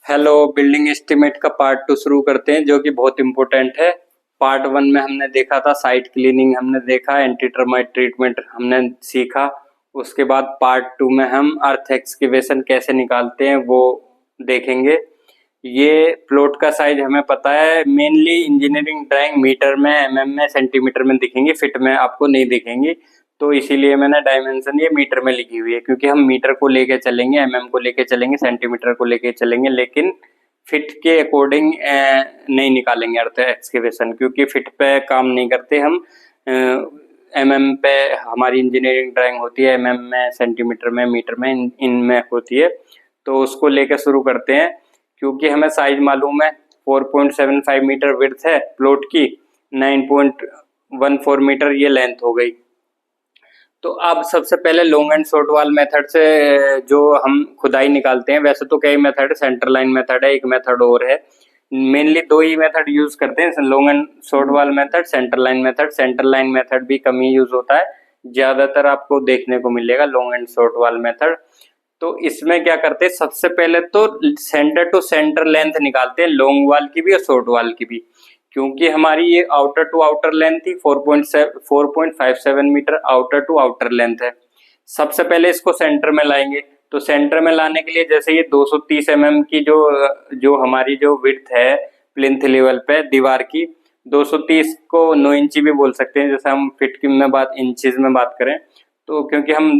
Hello, building estimate का part 2 शुरू करते हैं जो कि बहुत इम्पोर्टेंट है। पार्ट 1 में हमने देखा था साइट क्लीनिंग, हमने देखा एंटी टर्माइट ट्रीटमेंट हमने सीखा। उसके बाद पार्ट 2 में हम अर्थ एक्सकेवेशन कैसे निकालते हैं वो देखेंगे। ये प्लॉट का साइज हमें पता है, मेनली इंजीनियरिंग ड्राइंग मीटर में, एमएम में, सेंटीमीटर में दिखेंगी, फीट में आपको नहीं दिखेंगी। तो इसीलिए मैंने डायमेंशन ये मीटर में लिखी हुई है, क्योंकि हम मीटर को लेके चलेंगे, एमएम को लेके चलेंगे, सेंटीमीटर को लेके चलेंगे, लेकिन फिट के अकॉर्डिंग नहीं निकालेंगे अर्थ एक्सकेवेशन, क्योंकि फिट पे काम नहीं करते हम। एमएम पे हमारी इंजीनियरिंग ड्राइंग होती है, एमएम में, सेंटीमीटर में, मीटर में, इनमें होती है। तो उसको लेकर शुरू करते हैं। क्योंकि हमें साइज मालूम है, 4.75 मीटर विड्थ है प्लॉट की, 9.14 मीटर ये लेंथ हो गई। तो अब सबसे पहले लॉन्ग एंड शॉर्ट वाल मेथड से जो हम खुदाई निकालते हैं, वैसे तो कई मेथड, सेंटर लाइन मेथड है, एक मेथड और है। मेनली दो ही मेथड यूज करते हैं, लॉन्ग एंड शॉर्ट वाल method, centre line method. Centre line method भी कम ही यूज होता है, ज्यादातर आपको देखने को मिलेगा लॉन्ग एंड शॉर्ट वाल मेथड। तो इसमें क्या करते हैं, सबसे पहले तो सेंटर टू सेंटर लेंथ निकालते हैं, लॉन्ग वाल की भी और शॉर्ट वाल की भी। क्योंकि हमारी ये आउटर टू आउटर लेंथ थी 4.57 metre outer to outer length है। सबसे पहले इसको सेंटर में लाएंगे। तो सेंटर में लाने के लिए जैसे ये 230 mm की जो हमारी जो विड्थ है प्लिंथ लेवल पे दीवार की, 230 को 9 इंची भी बोल सकते हैं, जैसे हम फीट की में बात, इंचेस में बात करें तो, क्योंकि हम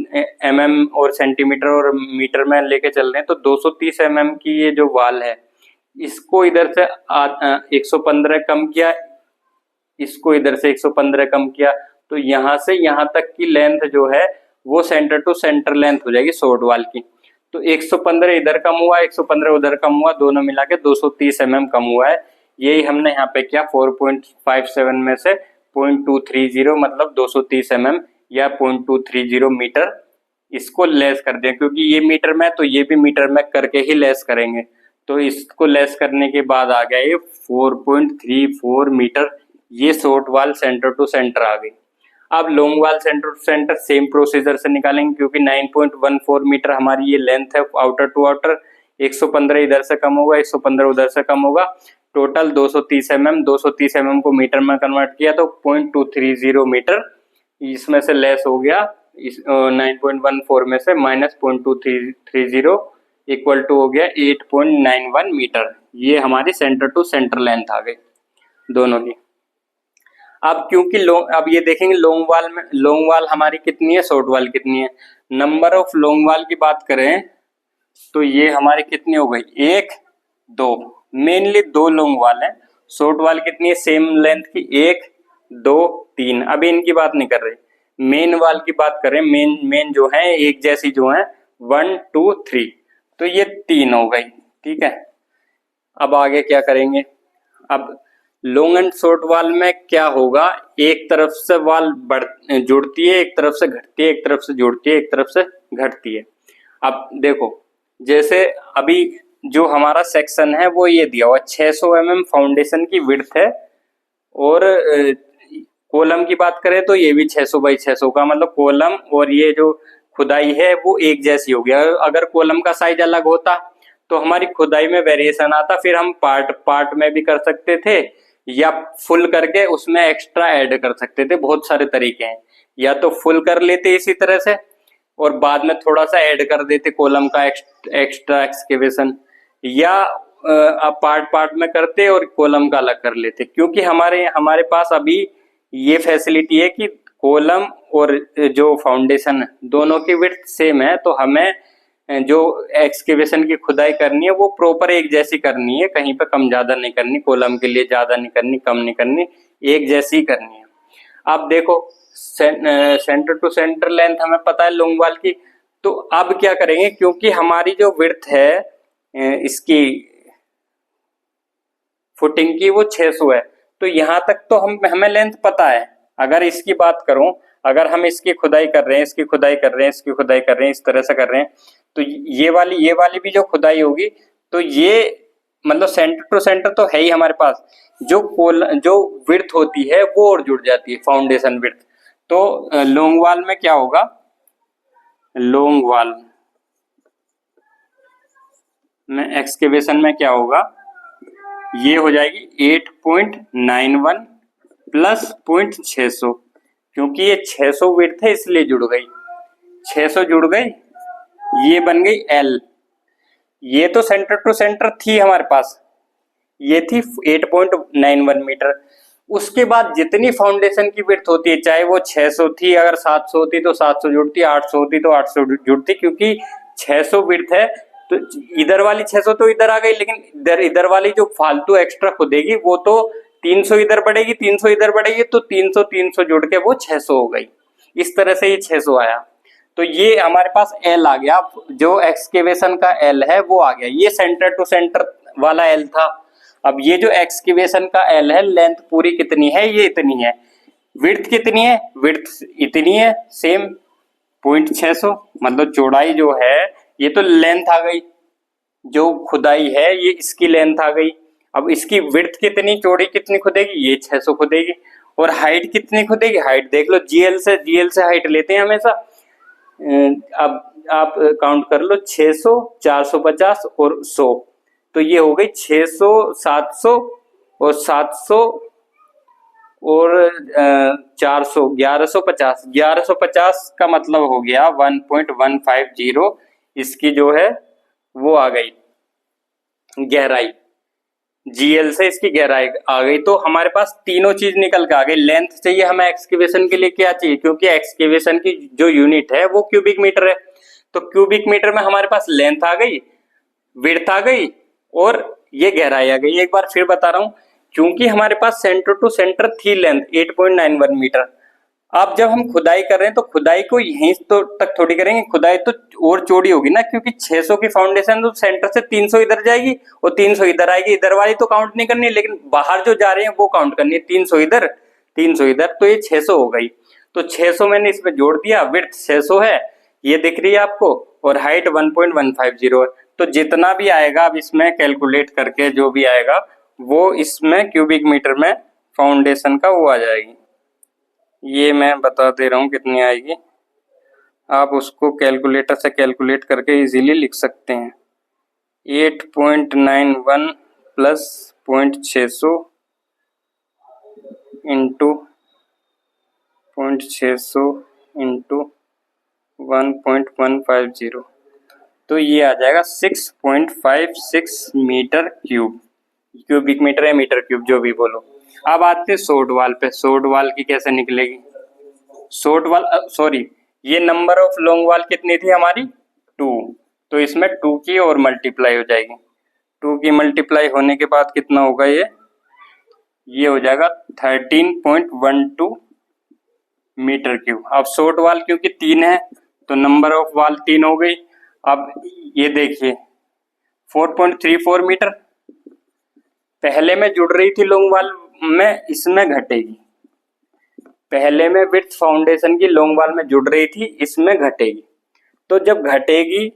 mm और सेंटीमीटर और मीटर में लेके चल रहे हैं, तो 230 mm की ये जो वाल है, इसको इधर से 115 कम किया, इसको इधर से 115 कम किया, तो यहां से यहां तक की लेंथ जो है वो सेंटर टू सेंटर लेंथ हो जाएगी शॉर्ट वाल की। तो 115 इधर कम हुआ, 115 उधर कम हुआ, दोनों मिला के 230 mm कम हुआ है। यही हमने यहाँ पे किया, 4.57 में से 0.230 मतलब 230 mm या 0.230 मीटर इसको लेस कर दिया, क्योंकि ये मीटर में तो ये भी मीटर में करके ही लेस करेंगे। तो इसको लेस करने के बाद आ गया ये 4.34 मीटर, ये शॉर्ट वाल सेंटर टू सेंटर आ गई। अब long wall centre to centre same procedure से निकालेंगे, क्योंकि 9.14 मीटर हमारी ये लेंथ है आउटर टू आउटर, 115 इधर से कम होगा, 115 उधर से कम होगा, टोटल 230 mm। 230 mm को मीटर में कन्वर्ट किया तो 0.230 मीटर इसमें से लेस हो गया, 9.14 में से माइनस 0.230 इक्वल टू हो गया 8.91 मीटर। ये हमारी सेंटर टू सेंटर लेंथ आ गई दोनों की। अब क्योंकि अब ये देखेंगे लॉन्ग वाल में, लॉन्ग वाल हमारी कितनी है, शॉर्ट वाल कितनी है। नंबर ऑफ लॉन्ग वाल की बात करें तो ये हमारी कितनी हो गई, 1 2, मेनली 2 लॉन्ग वाल है। शॉर्ट वाल कितनी है सेम लेंथ की, 1 2 3। अभी इनकी बात नहीं कर रहे, मेन वाल की बात करें। मेन जो है एक जैसी जो है 1 2 3, तो ये 3 हो गई, ठीक है। अब आगे क्या करेंगे, अब लॉन्ग एंड शॉर्ट वाल में क्या होगा, एक तरफ से वाल जुड़ती है, एक तरफ से घटती है, एक तरफ से जुड़ती है, एक तरफ से घटती है। अब देखो, जैसे अभी जो हमारा सेक्शन है वो ये दिया हुआ 600 mm फाउंडेशन की विड्थ है, और कॉलम की बात करें तो ये भी 600 बाई 600 का, मतलब कॉलम और ये जो खुदाई है वो एक जैसी होगी। अगर कॉलम का साइज अलग होता तो हमारी खुदाई में वेरिएशन आता, फिर हम पार्ट में भी कर सकते थे, या फुल करके उसमें एक्स्ट्रा ऐड कर सकते थे। बहुत सारे तरीके हैं, या तो फुल कर लेते इसी तरह से और बाद में थोड़ा सा ऐड कर देते कॉलम का एक्स्ट्रा एक्सकेवेशन, या आप पार्ट में करते और कॉलम का अलग कर लेते। क्योंकि हमारे पास अभी ये फैसिलिटी है कि कॉलम और जो फाउंडेशन दोनों की विड्थ सेम है, तो हमें जो एक्सकेवेशन की खुदाई करनी है वो प्रॉपर एक जैसी करनी है, कहीं पे कम ज्यादा नहीं करनी, कॉलम के लिए ज्यादा नहीं करनी, कम नहीं करनी, एक जैसी करनी है। अब देखो सेंटर टू सेंटर लेंथ हमें पता है लॉन्ग वाल की, तो अब क्या करेंगे, क्योंकि हमारी जो विड्थ है इसकी फुटिंग की वो 600 है, तो यहां तक तो हमें लेंथ पता है। अगर इसकी बात करूं, अगर हम इसकी खुदाई कर रहे हैं, इसकी खुदाई कर रहे हैं, इसकी खुदाई कर रहे हैं, इस तरह से कर रहे हैं, तो ये वाली भी जो खुदाई होगी, तो ये मतलब सेंटर टू सेंटर तो है ही हमारे पास, जो विड्थ होती है वो और जुड़ जाती है, फाउंडेशन विड्थ। तो लॉन्ग वाल में क्या होगा, लॉन्ग वाल में एक्सकेवेशन में क्या होगा, ये हो जाएगी 8.91 प्लस 0.600, क्योंकि ये 600 विड्थ है इसलिए जुड़ गई, 600 जुड़ गई, ये बन गई एल। ये तो सेंटर टू सेंटर थी हमारे पास, ये थी 8.91 मीटर। उसके बाद जितनी फाउंडेशन की विड्थ होती है, चाहे वो 600 थी, अगर 700 होती तो 700 जुड़ती, 800 होती तो 800 जुड़ती, क्योंकि 600 विड्थ है तो इधर वाली 600 तो इधर आ गई, लेकिन इधर वाली जो फालतू एक्स्ट्रा खुदेगी वो तो 300 इधर बढ़ेगी, 300 इधर बढ़ेगी, तो 300 300 जुड़ के वो 600 हो गई। इस तरह से ये 600 आया। तो ये हमारे पास एल आ गया, जो एक्सकेवेशन का एल है वो आ गया। ये सेंटर टू सेंटर वाला एल था। अब ये जो एक्सकेवेशन का एल है, लेंथ पूरी कितनी है, ये इतनी है। विड्थ कितनी है, विड्थ इतनी है सेम 0.600, मतलब चौड़ाई जो है ये तो लेंथ आ गई, जो खुदाई है ये इसकी लेंथ आ गई। अब इसकी विड्थ कितनी, चौड़ी कितनी खुदेगी, ये 600 खुदेगी। और हाइट कितनी खुदेगी, हाइट देख लो, जीएल से हाइट लेते हैं हमेशा। अब आप काउंट कर लो, 600, 450 और 100, तो ये हो गई 600, 700 और 700 और 400, 1150। 1150 का मतलब हो गया 1.150, इसकी जो है वो आ गई गहराई, जीएल से इसकी गहराई आ गई। तो हमारे पास तीनों चीज निकल के आ गई। लेंथ चाहिए हमें एक्सकेवेशन के लिए, क्या चाहिए, क्योंकि एक्सकेवेशन की जो यूनिट है वो क्यूबिक मीटर है, तो क्यूबिक मीटर में हमारे पास लेंथ आ गई, विड्थ आ गई और ये गहराई आ गई। एक बार फिर बता रहा हूं, क्योंकि हमारे पास सेंटर टू सेंटर थी लेंथ 8.91 मीटर। अब जब हम खुदाई कर रहे हैं तो खुदाई को यहीं तो तक थोड़ी करेंगे, खुदाई तो और चौड़ी होगी ना, क्योंकि 600 की फाउंडेशन तो सेंटर से 300 इधर जाएगी और 300 इधर आएगी। इधर वाली तो काउंट नहीं करनी, लेकिन बाहर जो जा रहे हैं वो काउंट करनी है। 300 इधर, 300 इधर, तो ये 600 हो गई। तो 600 मैंने इसमें जोड़ दिया, विड्थ 600 है, ये दिख रही है आपको, और हाइट 1.150 है। तो जितना भी आएगा अब इसमें कैलकुलेट करके जो भी आएगा वो इसमें क्यूबिक मीटर में फाउंडेशन का वो आ जाएगी। ये मैं बता दे रहा हूँ कितनी आएगी, आप उसको कैलकुलेटर से कैलकुलेट करके इजीली लिख सकते हैं। 8.91 प्लस 0.600 इंटू 0.600 इंटू 1.150, तो ये आ जाएगा 6.56 मीटर क्यूब, क्यूबिक मीटर या मीटर क्यूब जो भी बोलो। अब आते हैं शॉर्ट वाल पे। शॉर्ट वाल की कैसे निकलेगी, शॉर्ट वाल सॉरी, ये नंबर ऑफ लॉन्ग वाल कितनी थी हमारी 2, तो इसमें 2 की और मल्टीप्लाई हो जाएगी। 2 की मल्टीप्लाई होने के बाद कितना होगा, ये हो जाएगा 13.12 मीटर क्यूब। अब शॉर्ट वाल क्योंकि 3 है तो नंबर ऑफ वाल 3 हो गई। अब ये देखिए 4.34 मीटर पहले में जुड़ रही थी लॉन्ग वाल में, इसमें घटेगी। पहले में विड्थ फाउंडेशन की लॉन्ग वाल में जुड़ रही थी, इसमें घटेगी। तो जब घटेगी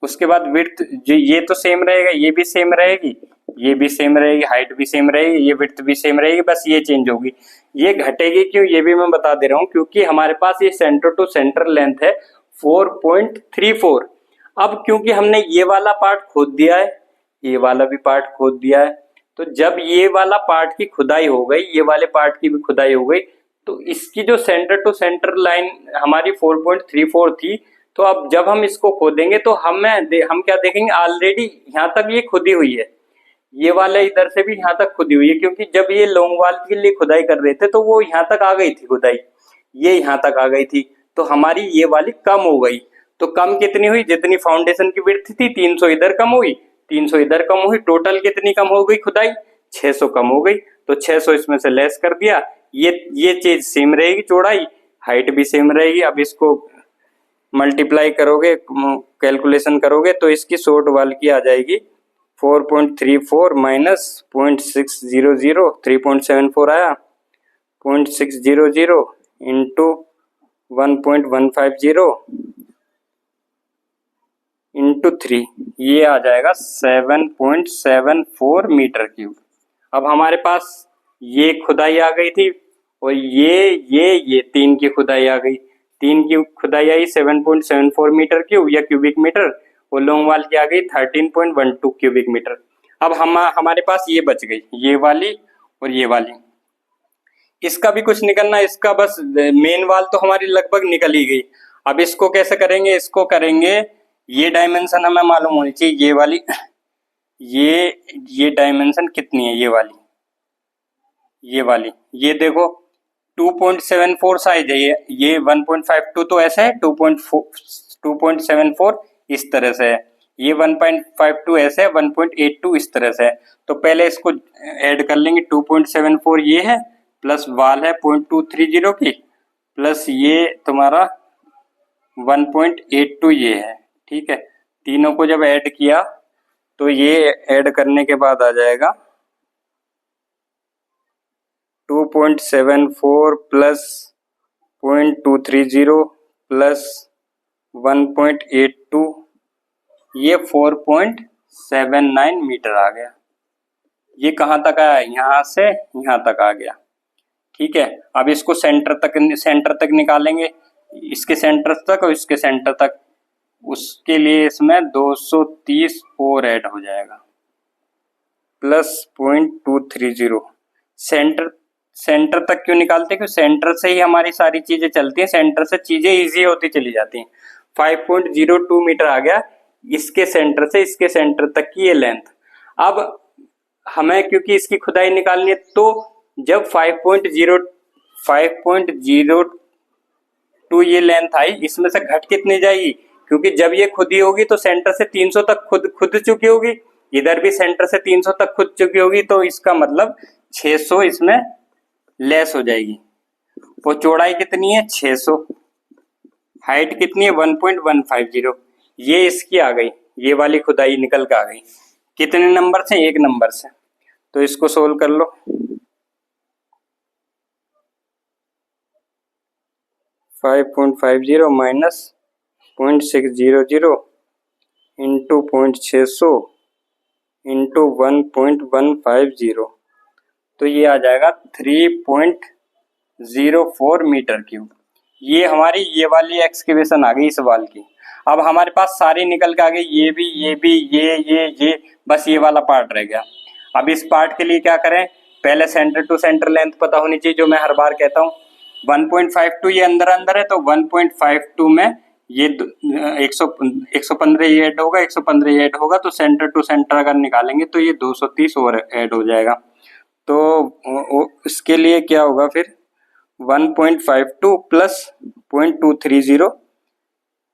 उसके बाद विड्थ जो ये तो सेम रहेगा, ये भी सेम रहेगी, ये भी सेम रहेगी, हाइट भी सेम रहेगी, ये विड्थ भी सेम रहेगी, बस ये चेंज होगी। ये घटेगी क्यों, ये भी मैं बता दे रहा हूँ, क्योंकि हमारे पास ये सेंटर टू सेंटर लेंथ है 4.34। अब क्योंकि हमने ये वाला पार्ट खोद दिया है, ये वाला भी पार्ट खोद दिया है, तो जब ये वाला पार्ट की खुदाई हो गई, ये वाले पार्ट की भी खुदाई हो गई, तो इसकी जो सेंटर टू सेंटर लाइन हमारी 4.34 थी, तो अब जब हम इसको खोदेंगे तो हम क्या देखेंगे, ऑलरेडी यहाँ तक ये खुदी हुई है, ये वाला इधर से भी यहाँ तक खुदी हुई है, क्योंकि जब ये लॉन्ग वाल के लिए खुदाई कर रहे थे तो वो यहाँ तक आ गई थी खुदाई, ये यहाँ तक आ गई थी, तो हमारी ये वाली कम हो गई। तो कम कितनी हुई, जितनी फाउंडेशन की विड्थ थी 300 इधर कम हुई, 300 इधर कम हुई, टोटल कितनी कम हो गई खुदाई, 600 कम हो गई। तो 600 इसमें से लेस कर दिया, ये चीज सेम रहेगी, चौड़ाई हाइट भी सेम रहेगी। अब इसको मल्टीप्लाई करोगे, कैलकुलेशन करोगे, तो इसकी शॉर्ट वाल की आ जाएगी 4.34 माइनस 0.600, 3.74 आया, 0.600 इंटू 1.150 इंटू 3, ये आ जाएगा 7.74 मीटर क्यूब। अब हमारे पास ये खुदाई आ गई थी और ये 3 की खुदाई आ गई, 3 की खुदाई आई 7.74 मीटर क्यूब या क्यूबिक मीटर, वो लॉन्ग वाल की आ गई 13.12 क्यूबिक मीटर। अब हमारे पास ये बच गई, ये वाली और ये वाली। इसका भी कुछ निकलना, इसका बस मेन वाल तो हमारी लगभग निकल ही गई। अब इसको कैसे करेंगे, इसको करेंगे, ये डायमेंशन हमें मालूम होनी चाहिए, ये वाली, ये डायमेंशन कितनी है, ये वाली, ये देखो 2.74 साइज है, ये 1.52 तो ऐसा है, 2.74 इस तरह से है, ये 1.52 ऐसे है, 1.82 इस तरह से है। तो पहले इसको ऐड कर लेंगे, 2.74 ये है, प्लस वाल है 0.230 की, प्लस ये तुम्हारा 1.82 ये है, ठीक है। तीनों को जब ऐड किया तो ये ऐड करने के बाद आ जाएगा 2.74 प्लस 0.230 प्लस 1.82, ये 4.79 मीटर आ गया। ये कहाँ तक आया, यहाँ से यहाँ तक आ गया, ठीक है। अब इसको सेंटर तक निकालेंगे, इसके सेंटर तक और इसके सेंटर तक। उसके लिए इसमें 230 और ऐड हो जाएगा, प्लस 0.230। सेंटर तक क्यों निकालते हैं, क्योंकि सेंटर से ही हमारी सारी चीजें चलती हैं, सेंटर से चीजें इजी होती चली जाती हैं। 5.02 मीटर आ गया इसके सेंटर से इसके सेंटर तक की ये लेंथ। अब हमें क्योंकि इसकी खुदाई निकालनी है, तो जब 5.02 ये लेंथ आई, इसमें से घट कितनी जाएगी, क्योंकि जब ये खुदी होगी तो सेंटर से 300 तक खुद चुकी होगी, इधर भी सेंटर से 300 तक खुद चुकी होगी, तो इसका मतलब 600 इसमें लेस हो जाएगी। वो चौड़ाई कितनी है 600, हाइट कितनी है 1.150, ये इसकी आ गई, ये वाली खुदाई निकल के आ गई। कितने नंबर से, एक नंबर से। तो इसको सोल्व कर लो, 5.50 माइनस 0.600 इंटू 0.600 इंटू 1.150, तो ये आ जाएगा 3.04 मीटर क्यूब। ये हमारी ये वाली एक्सकेवेशन आ गई इस वाल की। अब हमारे पास सारी निकल के आ गई, ये भी, ये बस ये वाला पार्ट रह गया। अब इस पार्ट के लिए क्या करें, पहले सेंटर टू सेंटर लेंथ पता होनी चाहिए, जो मैं हर बार कहता हूँ। 1.52 ये अंदर है, तो 1.52 में ये 115 ये ऐड होगा, 115 ये ऐड होगा, तो सेंटर टू सेंटर अगर निकालेंगे तो ये 230 और ऐड हो जाएगा। तो इसके लिए क्या होगा फिर, 1.52 प्लस 0.230,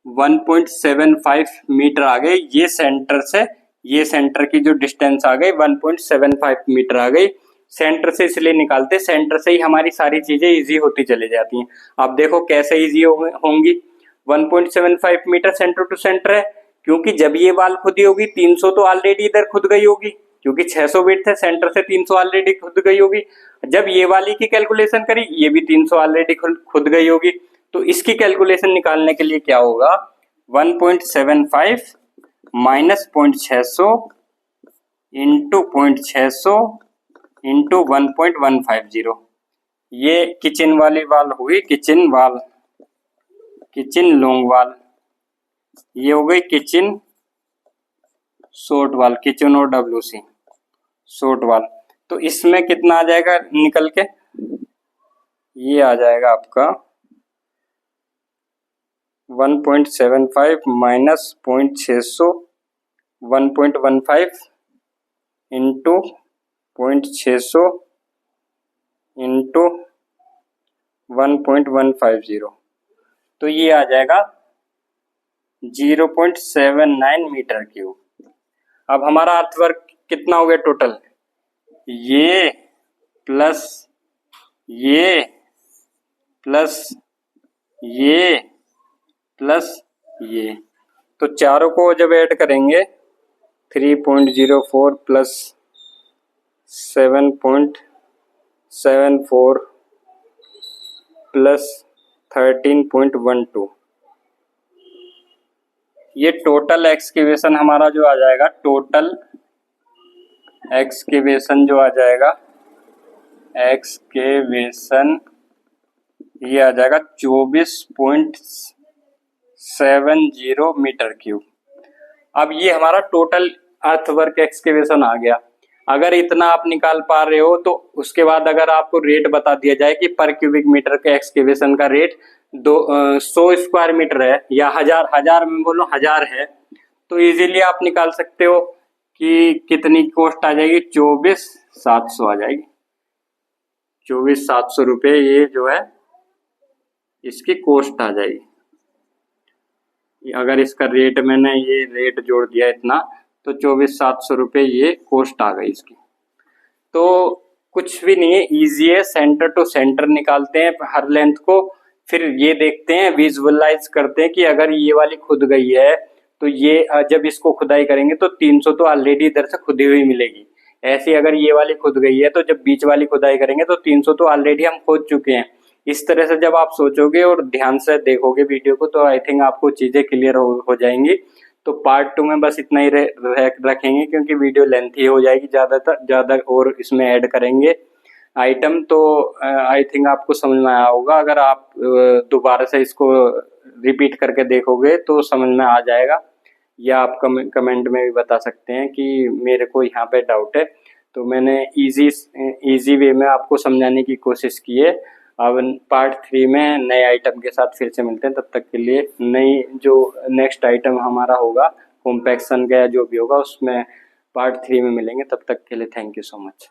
1.75 मीटर आ गए। ये सेंटर से ये सेंटर की जो डिस्टेंस आ गई 1.75 मीटर आ गई। सेंटर से इसलिए निकालते, सेंटर से ही हमारी सारी चीजें इजी होती चली जाती हैं। अब देखो कैसे इजी होंगी, 1.75 मीटर सेंटर टू सेंटर है, क्योंकि जब ये वाल खुदी होगी 300 तो ऑलरेडी इधर खुद गई होगी, क्योंकि 600 विड्थ है, सेंटर से 300 ऑलरेडी खुद गई होगी। जब ये वाली की कैलकुलेशन करी, ये भी 300 ऑलरेडी खुद गई होगी। तो इसकी कैलकुलेशन निकालने के लिए क्या होगा, 1.75 माइनस 0.600 इंटू 0.600 इंटू 1.150। ये किचन वाली वाल हुई, किचन लॉन्ग वाल। ये हो गई किचन शॉर्ट वाल, किचन और WC शॉर्ट वाल। तो इसमें कितना आ जाएगा निकल के, ये आ जाएगा आपका 1.75 माइनस 0.600 1.15 इंटू 0.600 इंटू 1.150, तो ये आ जाएगा 0.79 मीटर क्यूब। अब हमारा अर्थवर्क कितना हो गया टोटल, ये प्लस ये प्लस ये प्लस ये, तो चारों को जब ऐड करेंगे 3.04 प्लस 7.74 प्लस 13.12, ये टोटल एक्सकेवेशन हमारा जो आ जाएगा, टोटल एक्सकेवेशन जो आ जाएगा, एक्सकेवेशन ये आ जाएगा 24.70 मीटर क्यूब। अब ये हमारा टोटल अर्थवर्क एक्सकेवेशन आ गया। अगर इतना आप निकाल पा रहे हो तो उसके बाद अगर आपको रेट बता दिया जाए कि पर क्यूबिक मीटर के एक्सकेवेशन का रेट 100 स्क्वायर मीटर है या हजार में बोलो 1000 है, तो इजीली आप निकाल सकते हो कि कितनी कॉस्ट आ जाएगी, 24,700 आ जाएगी। 24,700 रुपये ये जो है इसकी कॉस्ट आ जाएगी। अगर इसका रेट मैंने ये रेट जोड़ दिया इतना, तो 24,700 रुपये ये कॉस्ट आ गई इसकी। तो कुछ भी नहीं है, इजी है। सेंटर टू सेंटर निकालते हैं हर लेंथ को, फिर ये देखते हैं, विजुअलाइज करते हैं कि अगर ये वाली खुद गई है तो ये जब इसको खुदाई करेंगे तो 300 तो ऑलरेडी इधर से खुदी हुई मिलेगी। ऐसी अगर ये वाली खुद गई है तो जब बीच वाली खुदाई करेंगे तो 300 तो ऑलरेडी हम खोद चुके हैं। इस तरह से जब आप सोचोगे और ध्यान से देखोगे वीडियो को तो आई थिंक आपको चीजें क्लियर हो जाएंगी। तो पार्ट 2 में बस इतना ही रखेंगे क्योंकि वीडियो लेंथी हो जाएगी ज़्यादा और इसमें ऐड करेंगे आइटम। तो आई थिंक आपको समझ में आया होगा। अगर आप दोबारा से इसको रिपीट करके देखोगे तो समझ में आ जाएगा, या आप कमेंट में भी बता सकते हैं कि मेरे को यहाँ पे डाउट है। तो मैंने इजी वे में आपको समझाने की कोशिश की है। अब पार्ट 3 में नए आइटम के साथ फिर से मिलते हैं। तब तक के लिए नई जो नेक्स्ट आइटम हमारा होगा कॉम्पैक्शन का जो भी होगा उसमें पार्ट 3 में मिलेंगे। तब तक के लिए थैंक यू सो मच।